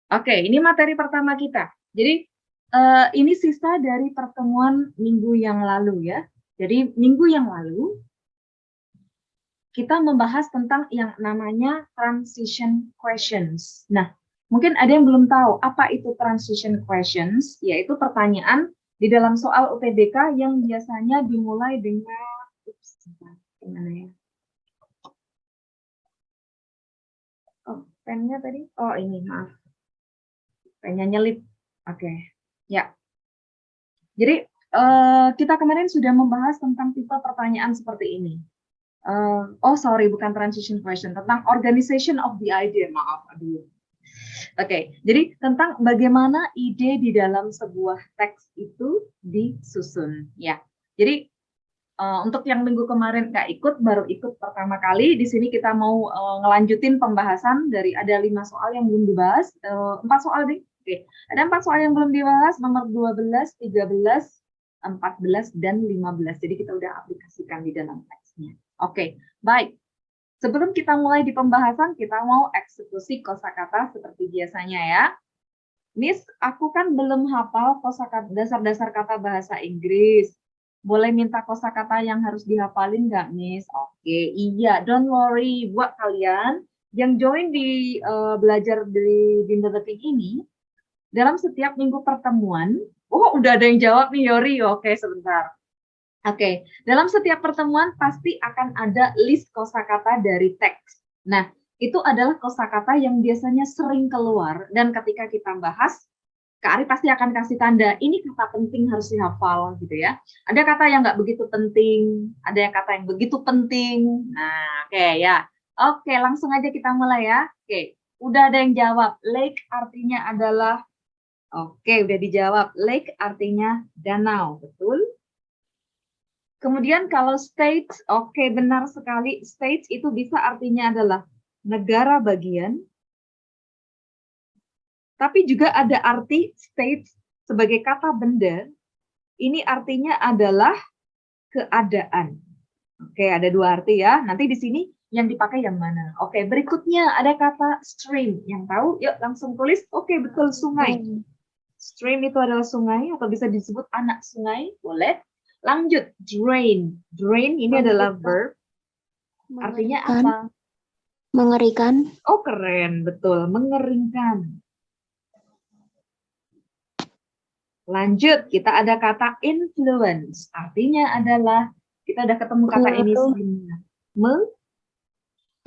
Oke, ini materi pertama kita. Jadi ini sisa dari pertemuan minggu yang lalu ya. Jadi minggu yang lalu kita membahas tentang yang namanya transition questions. Nah, mungkin ada yang belum tahu apa itu transition questions, yaitu pertanyaan di dalam soal UTBK yang biasanya dimulai dengan gimana ya? Oh, pennya tadi? Oh, ini maaf. Pennya nyelip. Oke. Ya. Jadi kita kemarin sudah membahas tentang tipe pertanyaan seperti ini. Sorry, bukan transition question, tentang organization of the idea. Maaf, aduh. Oke, jadi tentang bagaimana ide di dalam sebuah teks itu disusun. Ya, jadi untuk yang minggu kemarin nggak ikut, baru ikut pertama kali. Di sini kita mau ngelanjutin pembahasan dari ada 5 soal yang belum dibahas, 4 soal deh. Oke, ada 4 soal yang belum dibahas, nomor 12, 13, 14, dan 15. Jadi kita udah aplikasikan di dalam teksnya. Oke, baik. Sebelum kita mulai di pembahasan, kita mau eksekusi kosakata seperti biasanya ya. Miss, aku kan belum hafal kosakata dasar-dasar kata bahasa Inggris. Boleh minta kosakata yang harus dihafalin nggak, Miss? Oke, iya, don't worry. Buat kalian yang join di belajar di Dinda Detik ini, dalam setiap minggu pertemuan, udah ada yang jawab nih, Yori. Oke, sebentar. Oke, dalam setiap pertemuan pasti akan ada list kosakata dari teks. Nah, itu adalah kosakata yang biasanya sering keluar dan ketika kita bahas, Kak Ari pasti akan kasih tanda, ini kata penting harus dihafal gitu ya. Ada kata yang nggak begitu penting, ada yang kata yang begitu penting. Nah, oke ya. Oke, langsung aja kita mulai ya. Oke, udah ada yang jawab. Lake artinya adalah, oke, udah dijawab. Lake artinya danau, betul? Kemudian kalau states, oke benar sekali. States itu bisa artinya adalah negara bagian. Tapi juga ada arti states sebagai kata benda. Ini artinya adalah keadaan. Oke, ada 2 arti ya. Nanti di sini yang dipakai yang mana? Oke, berikutnya ada kata stream. Yang tahu? Yuk langsung tulis. Oke, betul, sungai. Stream itu adalah sungai atau bisa disebut anak sungai. Boleh. Lanjut, drain. Drain ini adalah verb. Artinya apa? Mengerikan. Oh, keren. Betul. Mengeringkan. Lanjut, kita ada kata influence. Artinya adalah, kita udah ketemu kata ini sebelumnya.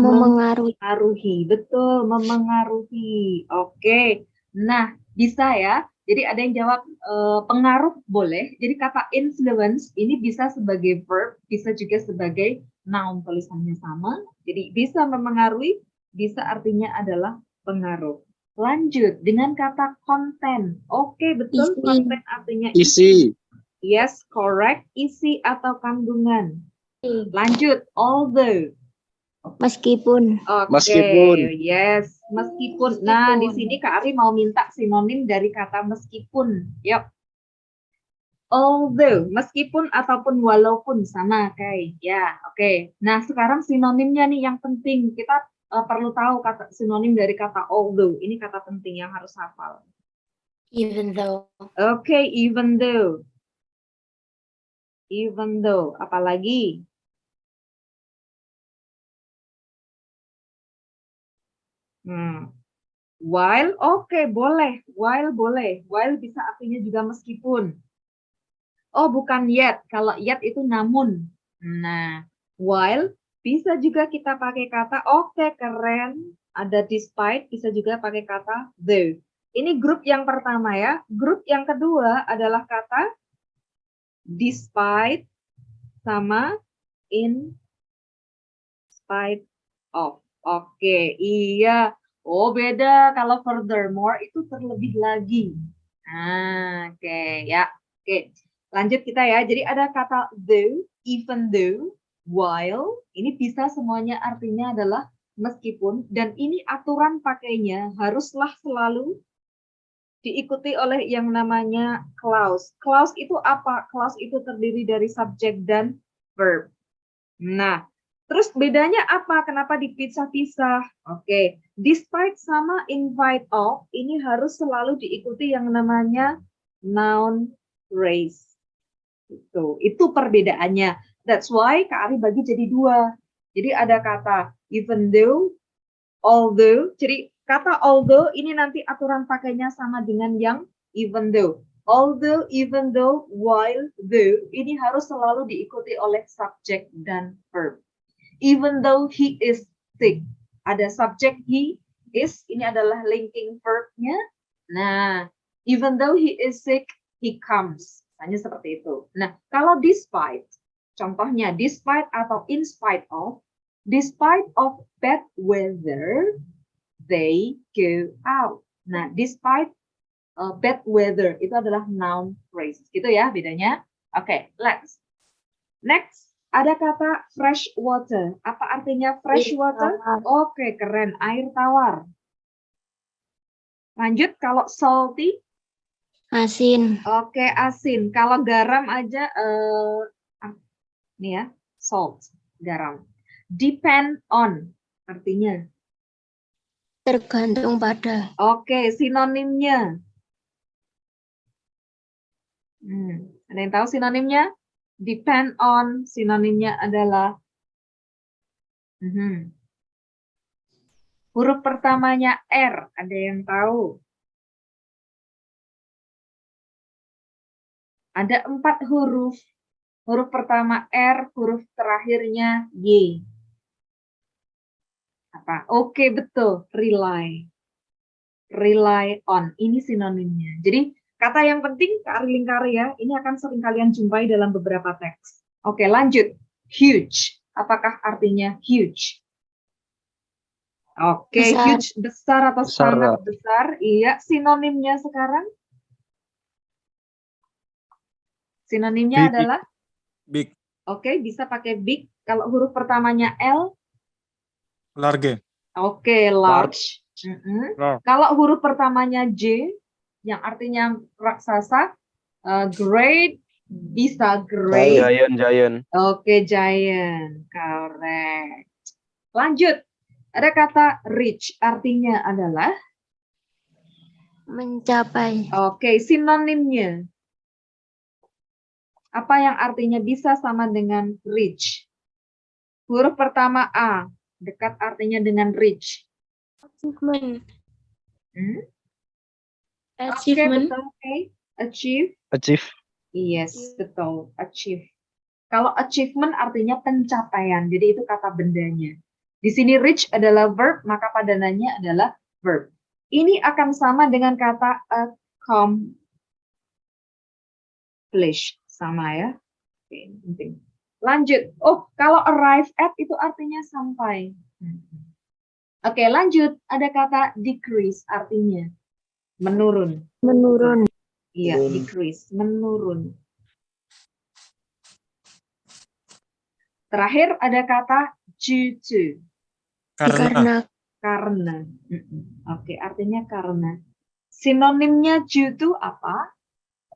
Memengaruhi. Betul, memengaruhi. Oke. Nah, bisa ya. Jadi ada yang jawab pengaruh boleh. Jadi kata influence ini bisa sebagai verb, bisa juga sebagai noun, tulisannya sama. Jadi bisa memengaruhi, bisa artinya adalah pengaruh. Lanjut dengan kata konten. Oke, betul. Konten artinya isi. Yes, correct. Isi atau kandungan. Lanjut, although. Meskipun. Meskipun. Yes, meskipun. Nah, di sini Kak Ari mau minta sinonim dari kata meskipun. Yuk. Although, meskipun ataupun walaupun sama kayak. Ya, oke. Nah, sekarang sinonimnya nih yang penting. Kita perlu tahu kata sinonim dari kata although. Ini kata penting yang harus hafal. Even though. Oke, even though. Even though. Apalagi? While, oke, boleh. While boleh. While bisa artinya juga meskipun. Oh, bukan yet. Kalau yet itu namun. Nah, while bisa juga kita pakai kata oke, keren. Ada despite, bisa juga pakai kata though. Ini grup yang pertama ya. Grup yang kedua adalah kata despite sama in spite of. Oke, iya. Oh, beda kalau furthermore itu terlebih lagi. Nah, oke ya. Oke, lanjut kita ya. Jadi ada kata though, even though, while. Ini bisa semuanya artinya adalah meskipun. Dan ini aturan pakainya haruslah selalu diikuti oleh yang namanya clause. Clause itu apa? Clause itu terdiri dari subjek dan verb. Nah, Terus bedanya apa? Kenapa dipisah-pisah? Oke, despite sama invite of, ini harus selalu diikuti yang namanya noun phrase. Itu perbedaannya. That's why Kak Ari bagi jadi dua. Jadi ada kata even though, although. Jadi kata although ini nanti aturan pakainya sama dengan yang even though. Although, even though, while, though, ini harus selalu diikuti oleh subjek dan verb. Even though he is sick, ada subjek he is, ini adalah linking verb-nya. Nah, even though he is sick, he comes. Hanya seperti itu. Nah, kalau despite, contohnya despite atau in spite of bad weather, they go out. Nah, despite bad weather itu adalah noun phrase. Gitu ya bedanya. Oke, let's. Next, ada kata fresh water. Apa artinya fresh Air water? tawar. Oke, keren. Air tawar. Lanjut, kalau salty. Asin. Oke, asin. Kalau garam aja, ini ya, salt, garam. Depend on, artinya. Tergantung pada. Oke, sinonimnya. Ada yang tahu sinonimnya? Depend on, sinonimnya adalah huruf pertamanya R. Ada yang tahu? Ada 4 huruf. Huruf pertama R, huruf terakhirnya Y. Apa? Oke, betul. Rely. Rely on. Ini sinonimnya. Jadi, kata yang penting, Kak Ari Lingkari ya, ini akan sering kalian jumpai dalam beberapa teks. Oke, lanjut. Huge. Apakah artinya huge? Oke, Besar. huge, besar atau Besar, sangat Kak. besar. Iya, sinonimnya sekarang? Sinonimnya Big. adalah? Big. Oke, bisa pakai big. Kalau huruf pertamanya L? Large. Oke, large. Large. Kalau huruf pertamanya J, yang artinya raksasa, great, bisa great. Giant. Oke, giant. Correct. Lanjut. Ada kata reach, artinya adalah? Mencapai. Oke, sinonimnya. Apa yang artinya bisa sama dengan reach? Huruf pertama A, dekat artinya dengan reach. Achievement. Oke, betul. Oke. Achieve. Yes, betul. Achieve. Kalau achievement artinya pencapaian, jadi itu kata bendanya. Di sini reach adalah verb, maka padanannya adalah verb. Ini akan sama dengan kata accomplish. Sama ya. Oke, penting. Lanjut. Oh, kalau arrive at itu artinya sampai. Oke, lanjut. Ada kata decrease, artinya menurun. Menurun. Iya, decrease, menurun. Terakhir ada kata due to. Karena. Oke, artinya karena. Sinonimnya due to apa?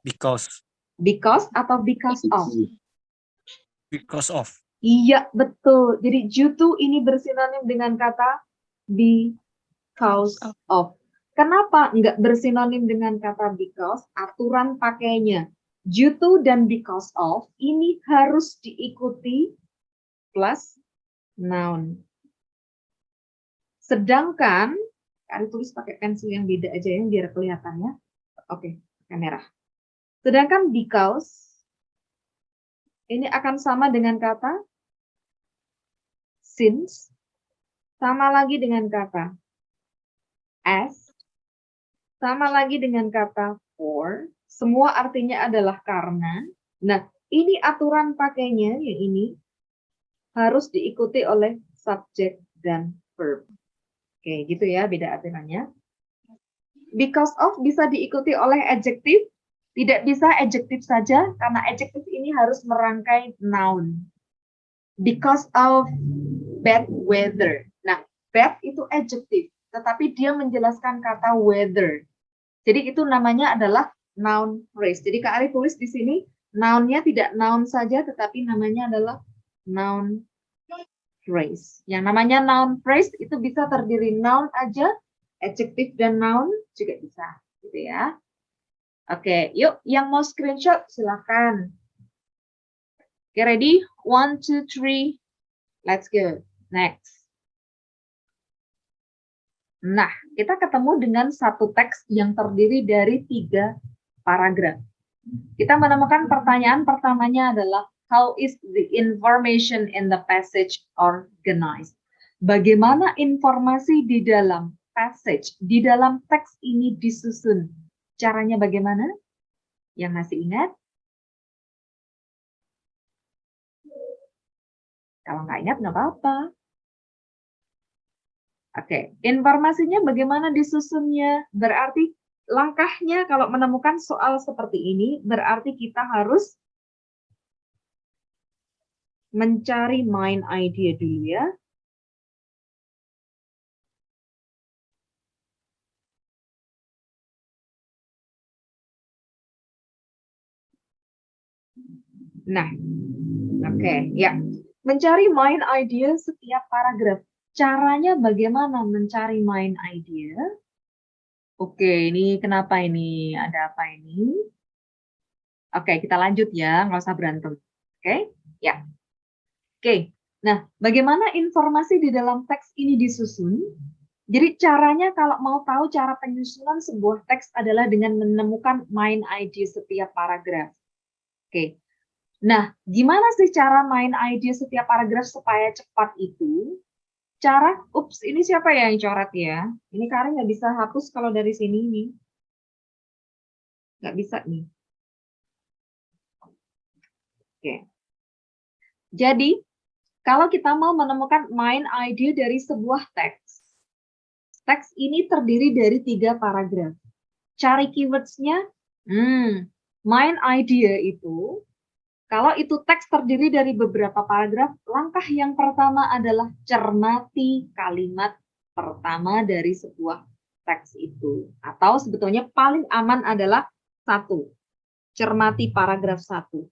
Because. Because atau because of? Because of. Iya, betul. Jadi due to ini bersinonim dengan kata because of. Kenapa enggak bersinonim dengan kata because? Aturan pakainya. Due to dan because of ini harus diikuti plus noun. Sedangkan, Kak tulis pakai pensil yang beda aja ya, biar kelihatan ya. Oke, merah. Sedangkan because, ini akan sama dengan kata since, sama lagi dengan kata as, sama lagi dengan kata for, semua artinya adalah karena. Nah, ini aturan pakainya, yang ini, harus diikuti oleh subjek dan verb. Oke, gitu ya, beda aturannya. Because of bisa diikuti oleh adjektif, tidak bisa adjektif saja, karena adjektif ini harus merangkai noun. Because of bad weather. Nah, bad itu adjektif, tetapi dia menjelaskan kata weather. Jadi itu namanya adalah noun phrase. Jadi Kak Ari tulis di sini, nounnya tidak noun saja, tetapi namanya adalah noun phrase. Yang namanya noun phrase itu bisa terdiri noun aja, adjective dan noun juga bisa, gitu ya. Oke, yuk yang mau screenshot silakan. Oke, ready? 1, 2, 3. Let's go. Next. Nah, kita ketemu dengan satu teks yang terdiri dari 3 paragraf. Kita menemukan pertanyaan pertamanya adalah how is the information in the passage organized? Bagaimana informasi di dalam passage, di dalam teks ini disusun? Caranya bagaimana? Yang masih ingat? Kalau nggak ingat, nggak apa-apa. Oke, informasinya bagaimana disusunnya? Berarti langkahnya kalau menemukan soal seperti ini, berarti kita harus mencari main idea dulu ya. Nah, oke, ya. Mencari main idea setiap paragraf. Caranya bagaimana mencari main idea? Oke, ini kenapa ini? Ada apa ini? Oke, kita lanjut ya, nggak usah berantem. Oke, ya. Oke, nah bagaimana informasi di dalam teks ini disusun? Jadi caranya kalau mau tahu cara penyusunan sebuah teks adalah dengan menemukan main idea setiap paragraf. Oke, nah gimana sih cara main idea setiap paragraf supaya cepat itu? Cara, ini siapa ya yang coret ya? Ini Karin nggak bisa hapus kalau dari sini nih. Nggak bisa nih. Oke. Jadi, kalau kita mau menemukan main idea dari sebuah teks, teks ini terdiri dari 3 paragraf. Cari keywords-nya, main idea itu, kalau itu teks terdiri dari beberapa paragraf, langkah yang pertama adalah cermati kalimat pertama dari sebuah teks itu. Atau sebetulnya paling aman adalah 1. Cermati paragraf 1.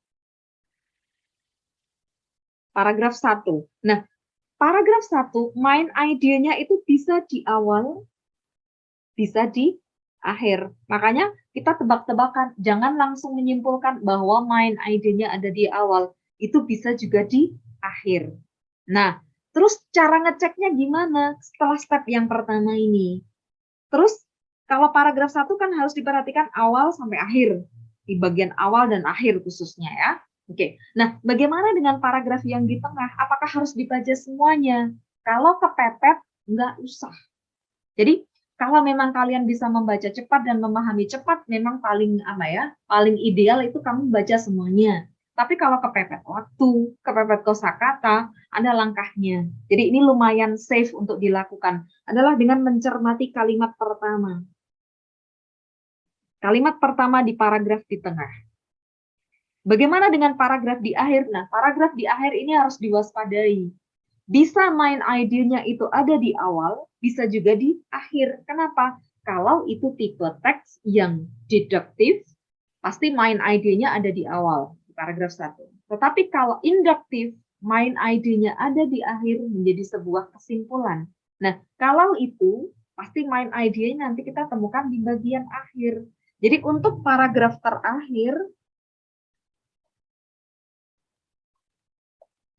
Paragraf 1. Nah, paragraf 1, main idea-nya itu bisa di awal, bisa di akhir. Makanya kita tebak-tebakan, jangan langsung menyimpulkan bahwa main idenya ada di awal. Itu bisa juga di akhir. Nah, terus cara ngeceknya gimana setelah step yang pertama ini? Terus kalau paragraf 1 kan harus diperhatikan awal sampai akhir. Di bagian awal dan akhir khususnya ya. Oke, nah bagaimana dengan paragraf yang di tengah? Apakah harus dibaca semuanya? Kalau kepepet, nggak usah. Jadi kalau memang kalian bisa membaca cepat dan memahami cepat, memang paling paling ideal itu kamu baca semuanya. Tapi kalau kepepet waktu, kepepet kosakata, ada langkahnya. Jadi ini lumayan safe untuk dilakukan. Adalah dengan mencermati kalimat pertama. Kalimat pertama di paragraf di tengah. Bagaimana dengan paragraf di akhir? Nah, paragraf di akhir ini harus diwaspadai. Bisa main idenya itu ada di awal, bisa juga di akhir. Kenapa? Kalau itu tipe teks yang deduktif, pasti main idenya ada di awal, di paragraf 1. Tetapi kalau induktif, main idenya ada di akhir menjadi sebuah kesimpulan. Nah, kalau itu, pasti main idenya nanti kita temukan di bagian akhir. Jadi untuk paragraf terakhir,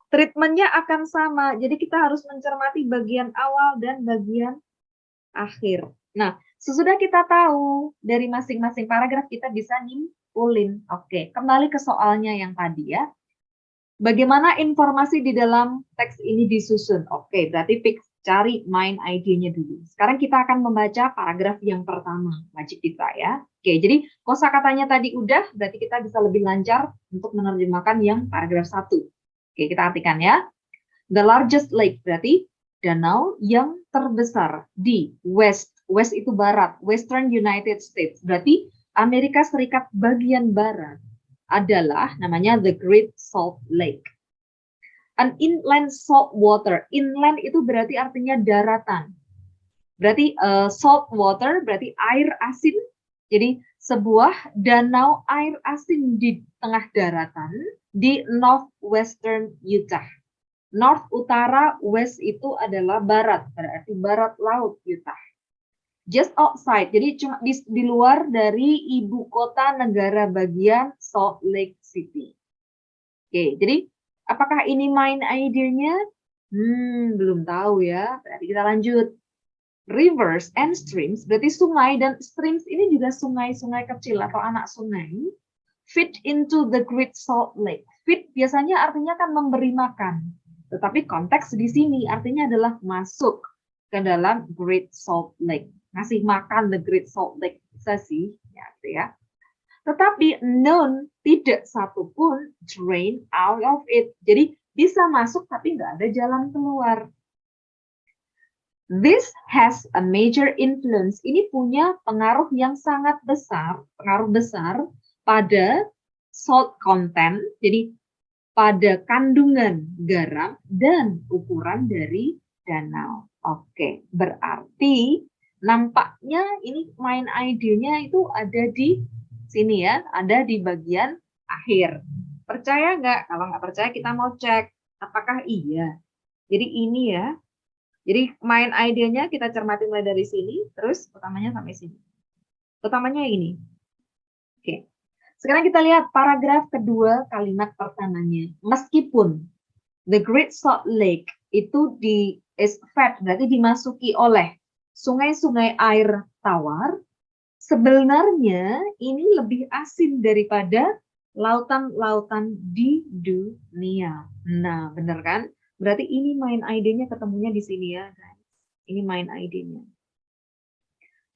treatmentnya akan sama, jadi kita harus mencermati bagian awal dan bagian akhir. Nah, sesudah kita tahu dari masing-masing paragraf, kita bisa nyimpulin. Oke, kembali ke soalnya yang tadi ya. Bagaimana informasi di dalam teks ini disusun? Oke, berarti cari main idenya dulu. Sekarang kita akan membaca paragraf yang pertama, wajib kita ya. Oke, jadi kosakatanya tadi udah, berarti kita bisa lebih lancar untuk menerjemahkan yang paragraf 1. Oke, kita artikan ya. The largest lake berarti danau yang terbesar di West itu barat, Western United States. Berarti Amerika Serikat bagian barat adalah namanya the Great Salt Lake. An inland salt water. Inland itu berarti artinya daratan. Berarti salt water berarti air asin. Jadi sebuah danau air asin di tengah daratan di northwestern Utah. North utara, west itu adalah barat, berarti barat laut Utah. Just outside, jadi cuma di luar dari ibu kota negara bagian Salt Lake City. Oke, jadi apakah ini main idenya? Belum tahu ya. Berarti kita lanjut. Rivers and streams, berarti sungai dan streams ini juga sungai-sungai kecil atau anak sungai. Fit into the Great Salt Lake. Fit biasanya artinya kan memberi makan. Tetapi konteks di sini artinya adalah masuk ke dalam Great Salt Lake. Ngasih makan the Great Salt Lake. Bisa sih, ya, gitu ya. Tetapi none, tidak satupun drain out of it. Jadi bisa masuk tapi nggak ada jalan keluar. This has a major influence. Ini punya pengaruh yang sangat besar, pengaruh besar pada salt content, jadi pada kandungan garam dan ukuran dari danau. Oke, berarti nampaknya ini main idenya itu ada di sini ya, ada di bagian akhir. Percaya nggak? Kalau nggak percaya kita mau cek apakah iya. Jadi ini ya. Jadi main idenya kita cermati mulai dari sini, terus utamanya sampai sini. Utamanya ini. Oke. Sekarang kita lihat paragraf kedua kalimat pertamanya. Meskipun the Great Salt Lake itu is fed, berarti dimasuki oleh sungai-sungai air tawar, sebenarnya ini lebih asin daripada lautan-lautan di dunia. Nah, benar kan? Berarti ini main idenya ketemunya di sini ya, guys. Ini main idenya.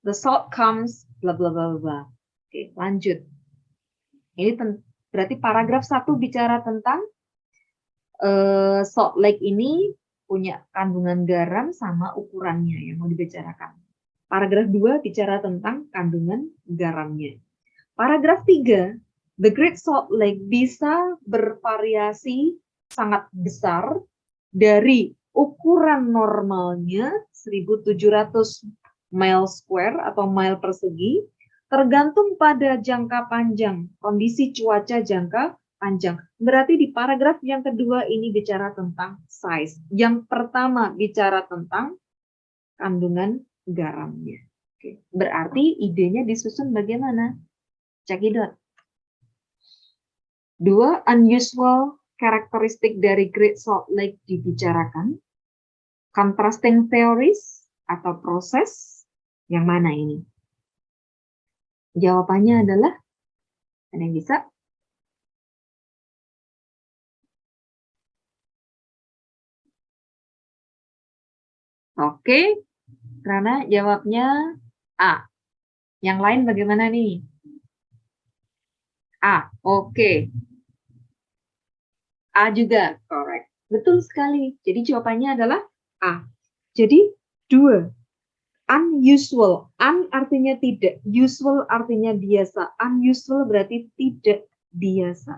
The salt comes, bla bla bla bla. Oke, lanjut. Ini berarti paragraf 1 bicara tentang Salt Lake ini punya kandungan garam sama ukurannya yang mau dibicarakan. Paragraf 2 bicara tentang kandungan garamnya. Paragraf 3, the Great Salt Lake bisa bervariasi sangat besar dari ukuran normalnya 1.700 mile square atau mile persegi, tergantung pada jangka panjang, kondisi cuaca jangka panjang. Berarti di paragraf yang kedua ini bicara tentang size. Yang pertama bicara tentang kandungan garamnya. Oke. Berarti idenya disusun bagaimana? Cekidot. 2, unusual karakteristik dari Great Salt Lake dibicarakan. Contrasting theories atau proses. Yang mana ini? Jawabannya adalah, ada yang bisa? Oke, karena jawabnya A. Yang lain bagaimana nih? A, oke. A juga, correct. Betul sekali. Jadi jawabannya adalah A. Jadi 2. Unusual. Un artinya tidak. Usual artinya biasa. Unusual berarti tidak biasa.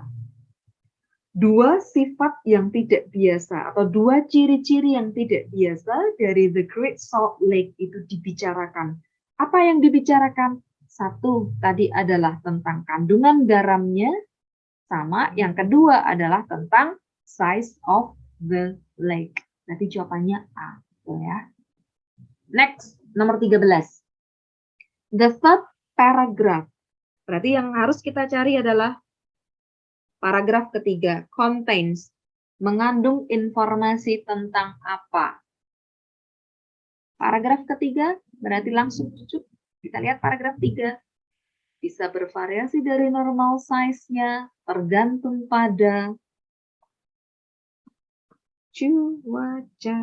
2 sifat yang tidak biasa atau 2 ciri-ciri yang tidak biasa dari the Great Salt Lake itu dibicarakan. Apa yang dibicarakan? 1 tadi adalah tentang kandungan garamnya, sama yang kedua adalah tentang size of the lake. Nanti jawabannya A, gitu ya. Next, nomor 13. The third paragraph. Berarti yang harus kita cari adalah paragraf ketiga, contains, mengandung informasi tentang apa. Paragraf ketiga, berarti langsung cucuk. Kita lihat paragraf 3. Bisa bervariasi dari normal size-nya, tergantung pada cuaca.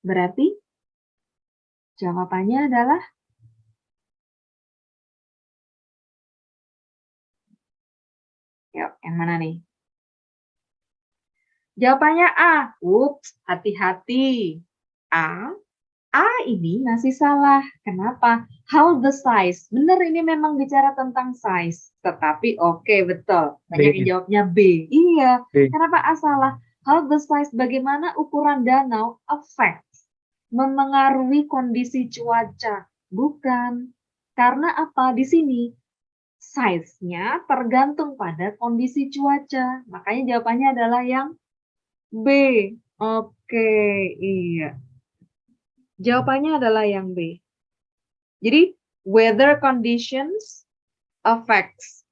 Berarti jawabannya adalah yuk, yang mana nih? Jawabannya A. Ups, hati-hati. A ini masih salah. Kenapa? How the size. Benar, ini memang bicara tentang size. Tetapi oke, betul. Banyak yang jawabnya B. Iya. B. Kenapa A salah? How the size, bagaimana ukuran danau affect, memengaruhi kondisi cuaca. Bukan. Karena apa? Di sini size-nya tergantung pada kondisi cuaca. Makanya jawabannya adalah yang B. Oke, iya. Jawabannya adalah yang B. Jadi, weather conditions affects.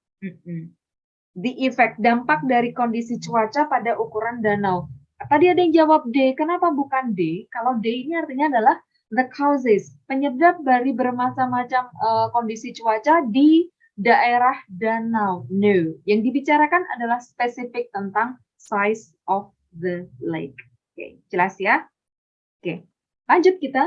The effect, dampak dari kondisi cuaca pada ukuran danau. Tadi ada yang jawab D. Kenapa bukan D? Kalau D ini artinya adalah the causes, penyebab dari bermacam-macam kondisi cuaca di daerah danau. No, yang dibicarakan adalah spesifik tentang size of the lake. Oke, jelas ya? Oke, lanjut kita.